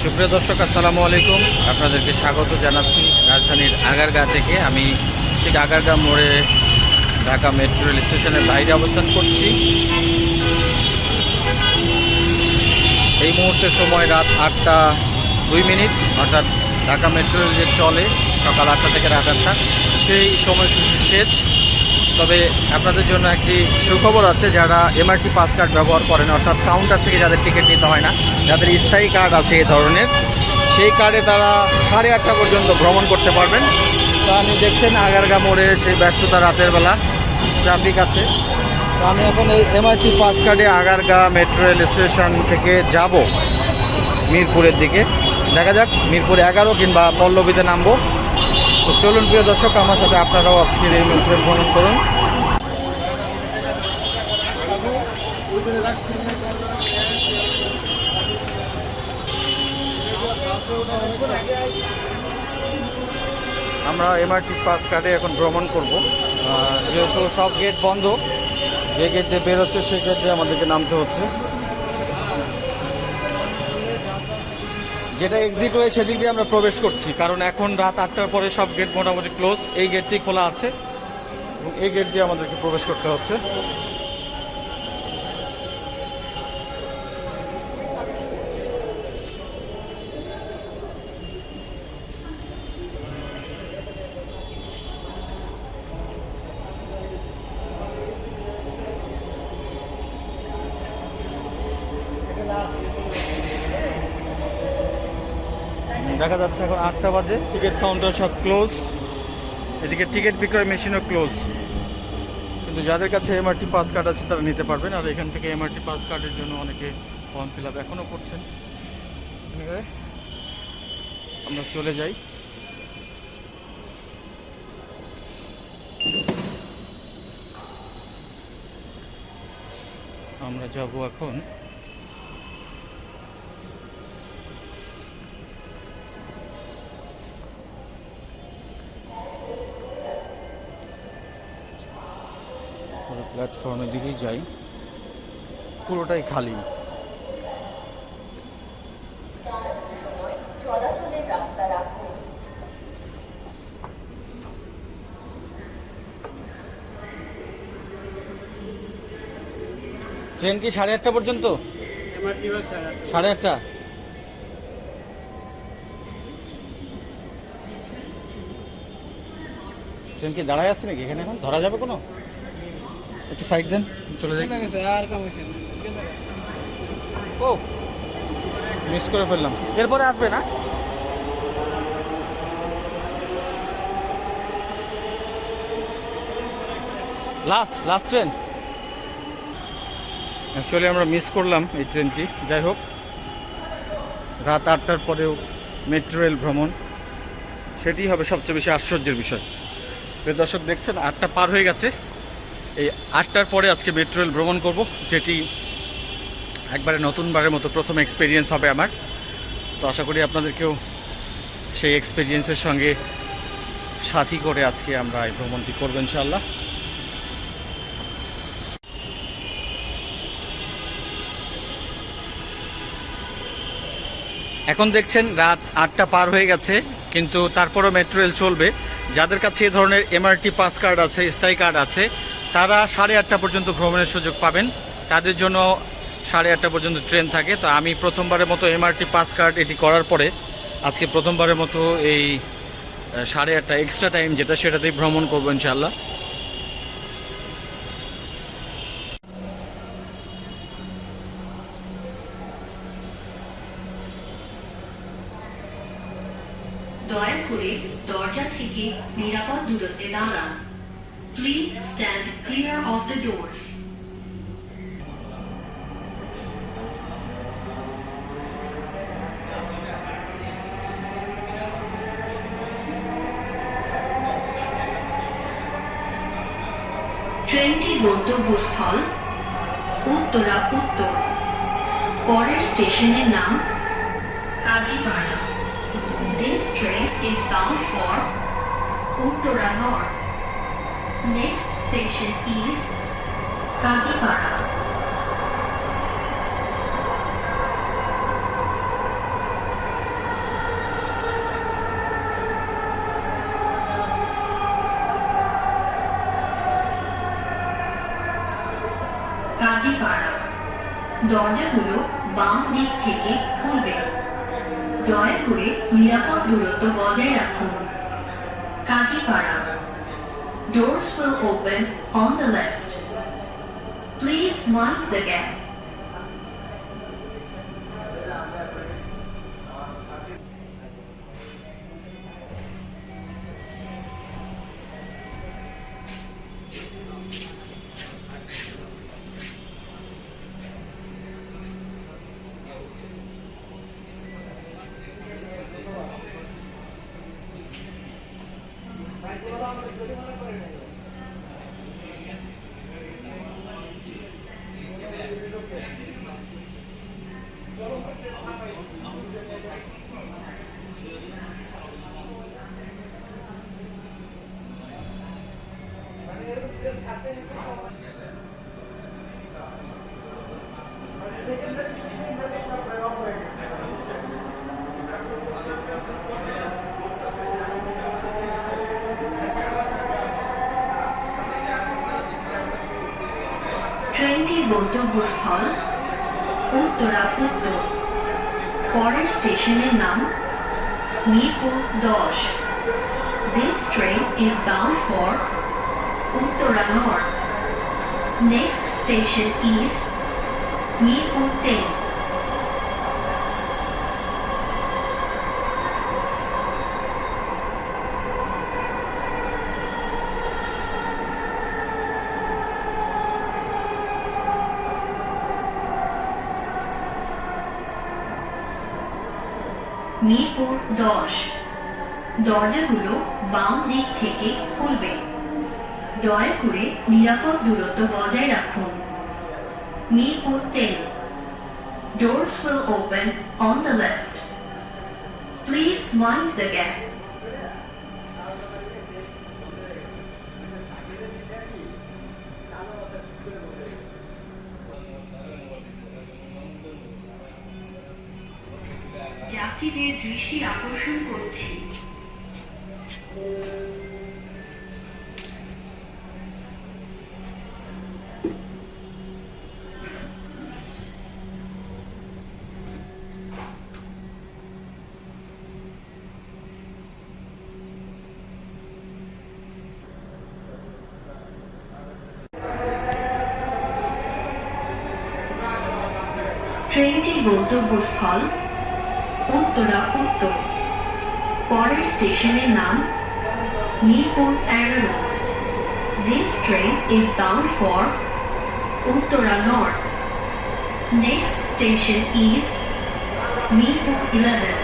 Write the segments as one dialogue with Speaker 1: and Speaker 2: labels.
Speaker 1: সুপ্রিয় দর্শক, আসসালামু আলাইকুম। আপনাদেরকে স্বাগত জানাচ্ছি রাজধানীর আগারগাঁ থেকে। আমি ঠিক আগারগাঁ মোড়ে ঢাকা মেট্রো রেল স্টেশনের বাইরে অবস্থান করছি। এই মুহূর্তে সময় রাত 8:02, অর্থাৎ ঢাকা মেট্রো রেল যে চলে সকাল 8টা থেকে রাত 8টা, সেই সময়সূচি শেষ। তবে আপনাদের জন্য একটি সুখবর আছে, যারা এমআরটি পাস কার্ড ব্যবহার করেন, অর্থাৎ কাউন্টার থেকে যাদের টিকিট নিতে হয় না, যাদের স্থায়ী কার্ড আছে এই ধরনের, সেই কার্ডে তারা 8:30 পর্যন্ত ভ্রমণ করতে পারবেন। তো আমি দেখছেন আগারগাঁ মোড়ে সেই ব্যস্ততা, রাতের বেলা ট্রাফিক আছে। তো আমি এখন এই এমআরটি পাস কার্ডে আগারগাঁ মেট্রো রেল স্টেশন থেকে যাব মিরপুরের দিকে। দেখা যাক মিরপুর 11 কিংবা পল্লবীতে নামবো। তো চলুন প্রিয় দর্শক, আমার সাথে আপনারাও আজকের এই মেট্রো রেল ভ্রমণ করুন। আমরা এমআরটি পাস কার্ডে এখন ভ্রমণ করব। যেহেতু সব গেট বন্ধ, যে গেট দিয়ে বেরোচ্ছে সেই গেট দিয়ে আমাদেরকে নামতে হচ্ছে। যেটা এক্সিট হয়ে সেদিক দিয়ে আমরা প্রবেশ করছি, কারণ এখন রাত 8টার পরে সব গেট মোটামুটি ক্লোজ। এই গেটটি খোলা আছে এবং এই গেট দিয়ে আমাদেরকে প্রবেশ করতে হচ্ছে। দেখা যাচ্ছে এখন 8টা বাজে, টিকিট কাউন্টার সব ক্লোজ, এদিকে টিকিট বিক্রয় মেশিনও ক্লোজ। কিন্তু যাদের কাছে এমআরটি পাস কার্ড আছে তারা নিতে পারবেন। আর এখান থেকে এমআরটি পাস কার্ডের জন্য অনেকে ফর্ম ফিল আপ এখনও করছেন। আমরা চলে যাই। আমরা যাব এখন প্ল্যাটফর্মের দিকেই যাই। পুরোটাই খালি। ট্রেন কি 8:30 পর্যন্ত? 8:30। ট্রেন কি দাঁড়ায় আছে নাকি এখানে? এখন ধরা যাবে কোনো? একটু সাইড দেন, চলে যাই। ও মিস করে ফেললাম, এরপরে আসবে না? Last train. অ্যাকচুয়ালি আমরা মিস করলাম এই ট্রেনটি। যাই হোক, রাত 8টার পরেও মেট্রো রেল ভ্রমণ, সেটি হবে সবচেয়ে বেশি আশ্চর্যের বিষয়। দর্শক দেখছেন 8টা পার হয়ে গেছে। এই 8টার পরে আজকে মেট্রো রেল ভ্রমণ করব, যেটি একবারে নতুনবারের মতো প্রথম এক্সপিরিয়েন্স হবে আমার। তো আশা করি আপনাদেরকেও সেই এক্সপিরিয়েন্সের সঙ্গে সাথী করে আজকে আমরা এই ভ্রমণটি করব ইনশাআল্লাহ। এখন দেখছেন রাত 8টা পার হয়ে গেছে, কিন্তু তারপরও মেট্রো রেল চলবে। যাদের কাছে এ ধরনের এমআরটি পাস কার্ড আছে, স্থায়ী কার্ড আছে, তারা 8:30 পর্যন্ত ভ্রমণের সুযোগ পাবেন। তাদের জন্য 8:30 পর্যন্ত ট্রেন থাকে। তো আমি প্রথমবারের মতো এমআরটি পাস কার্ড এটি করার পরে আজকে প্রথমবারের মতো এই 8:30 এক্সট্রা টাইম যেটা, সেটাতেই ভ্রমণ করবো ইনশাআল্লাহ।
Speaker 2: দয়া করে দরজা থেকে নিরাপদ দূরত্বে দাঁড়ান। Please stand clear of the doors. ট্রেনটির গন্তব্যস্থল উত্তরা উত্তর। পরের স্টেশনের নাম Kazipara. This train is bound for Uttara North. Next station is Kajipara. Kazipara. দরজাগুলো বাম দিক থেকে খুলবে। দয়া করে নিরাপদ দূরত্ব বজায় রাখুন। Kazipara. Doors will open on the left. Please mind the gap. ট্রেনটির গন্তব্যস্থল উত্তরা উত্তর। পরের স্টেশনের নাম Mirpur 10। This train is bound for Uttara North. Next station is Mirpur 10. Mirpur 10। দরজাগুলো বাম দিক থেকে খুলবে। দয়া করে নিরাপদ দূরত্ব বজায় রাখুন। Mirpur 10। Doors will open on the left. Please mind the gap. যাত্রীদের দৃষ্টি আকর্ষণ করছি। ট্রেনটির গন্তব্যস্থল উত্তরা উত্তর। পরের স্টেশনের নাম Mirpur 11। This train is bound for Uttara North. Next station is Mirpur 11.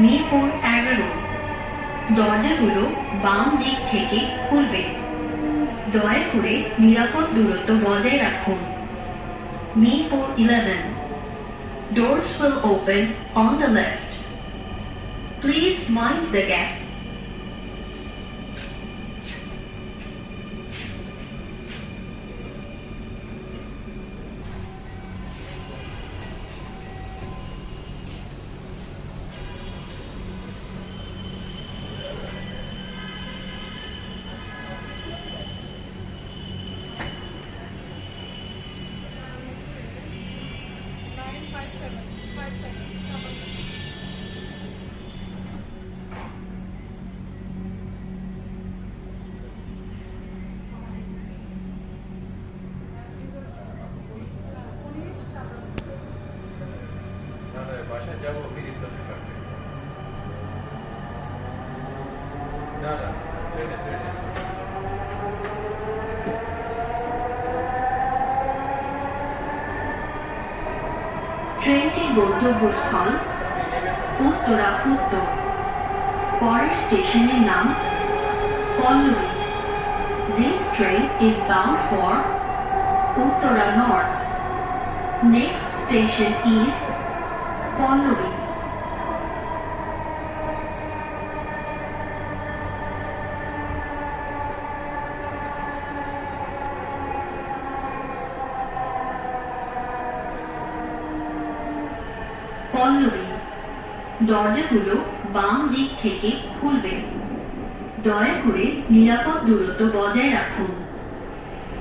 Speaker 2: Mirpur 11। দরজাগুলো বাম দিক থেকে খুলবে। দয়া করে নিরাপদ দূরত্ব বজায় রাখুন। Mirpur 11। Doors will open on the left. Please mind the gap.
Speaker 1: বাসায় যাবো মিনিট 10 কাটবে। না না ট্রেনে
Speaker 2: ট্রেনটির গন্তব্যস্থল উত্তরা উত্তর। পরের স্টেশনের নাম Pallavi. This train is bound for Uttara North. Next station is Palluri. Pallavi, দরজাগুলো বাম দিক থেকে খুলবে। দয়া করে নিরাপদ দূরত্ব বজায় রাখুন।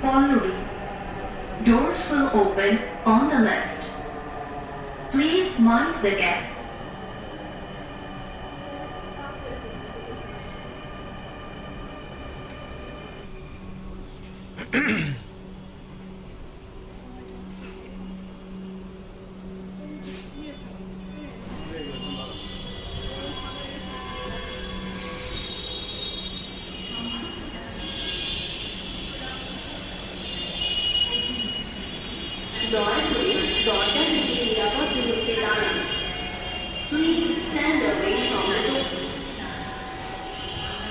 Speaker 2: Pallavi, doors will open on the left. Please mind the gap. দয়া করে দরজা থেকে নিরাপদ দূরত্বে দাঁড়ান। Please stand away from the door.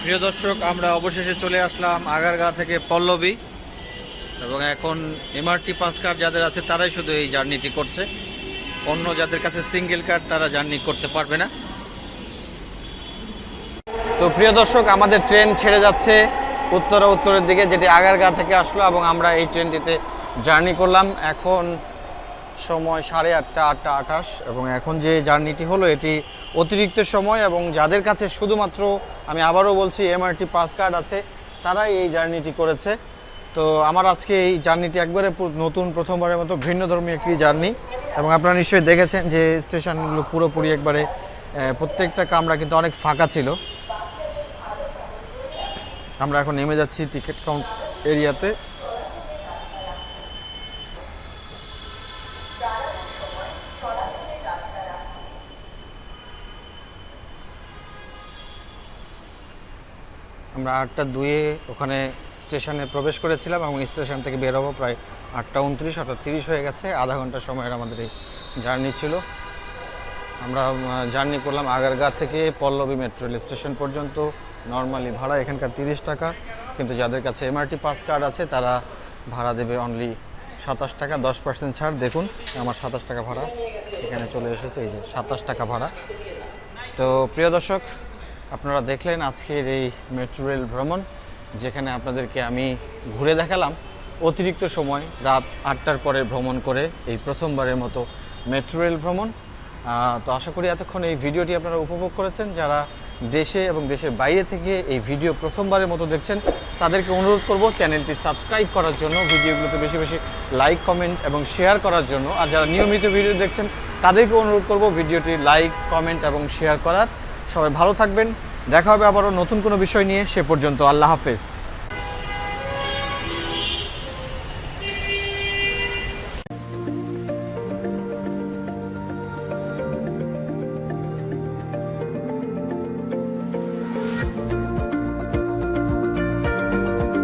Speaker 1: প্রিয় দর্শক, আমরা অবশেষে চলে আসলাম আগারগাঁ থেকে পল্লবী, এবং এখন এমআরটি পাস কার্ড যাদের আছে তারাই শুধু এই জার্নিটি করছে। অন্য যাদের কাছে সিঙ্গেল কার্ড তারা জার্নি করতে পারবে না। তো প্রিয় দর্শক, আমাদের ট্রেন ছেড়ে যাচ্ছে উত্তরের দিকে, যেটি আগারগাঁ থেকে আসলো, এবং আমরা এই ট্রেনটিতে জার্নি করলাম। এখন সময় 8:30, 8:28, এবং এখন যে জার্নিটি হলো এটি অতিরিক্ত সময়, এবং যাদের কাছে শুধুমাত্র, আমি আবারও বলছি, এমআরটি পাস কার্ড আছে তারাই এই জার্নিটি করেছে। তো আমার আজকে এই জার্নিটি একবারে নতুন, প্রথমবারের মতো ভিন্নধর্মী একটি জার্নি, এবং আপনারা নিশ্চয়ই দেখেছেন যে স্টেশনগুলো পুরোপুরি একবারে প্রত্যেকটা কামরা কিন্তু অনেক ফাঁকা ছিল। আমরা এখন নেমে যাচ্ছি টিকিট কাউন্ট এরিয়াতে। আমরা 8:02 ওখানে স্টেশনে প্রবেশ করেছিলাম, এবং স্টেশন থেকে বের হবো প্রায় 8:29, অর্থাৎ 30 হয়ে গেছে। আধা ঘন্টা সময়ের আমাদের এই জার্নি ছিল। আমরা জার্নি করলাম আগারগাঁ থেকে পল্লবী মেট্রো রেল স্টেশন পর্যন্ত। নর্মালি ভাড়া এখানকার 30 টাকা, কিন্তু যাদের কাছে এমআরটি পাস কার্ড আছে তারা ভাড়া দেবে অনলি 27 টাকা, 10% ছাড়। দেখুন আমার 27 টাকা ভাড়া এখানে চলে এসেছে, এই যে 27 টাকা ভাড়া। তো প্রিয় দর্শক, আপনারা দেখলেন আজকের এই মেট্রো রেল ভ্রমণ, যেখানে আপনাদেরকে আমি ঘুরে দেখালাম অতিরিক্ত সময় রাত 8টার পরে ভ্রমণ করে এই প্রথমবারের মতো মেট্রো রেল ভ্রমণ। তো আশা করি এতক্ষণ এই ভিডিওটি আপনারা উপভোগ করেছেন। যারা দেশে এবং দেশের বাইরে থেকে এই ভিডিও প্রথমবারের মতো দেখছেন তাদেরকে অনুরোধ করব চ্যানেলটি সাবস্ক্রাইব করার জন্য, ভিডিওগুলোতে বেশি বেশি লাইক, কমেন্ট এবং শেয়ার করার জন্য। আর যারা নিয়মিত ভিডিও দেখছেন তাদেরকে অনুরোধ করব ভিডিওটি লাইক, কমেন্ট এবং শেয়ার করার। সবাই ভালো থাকবেন, দেখা হবে আবারও নতুন কোনো বিষয় নিয়ে। সে পর্যন্ত আল্লাহ হাফেজ।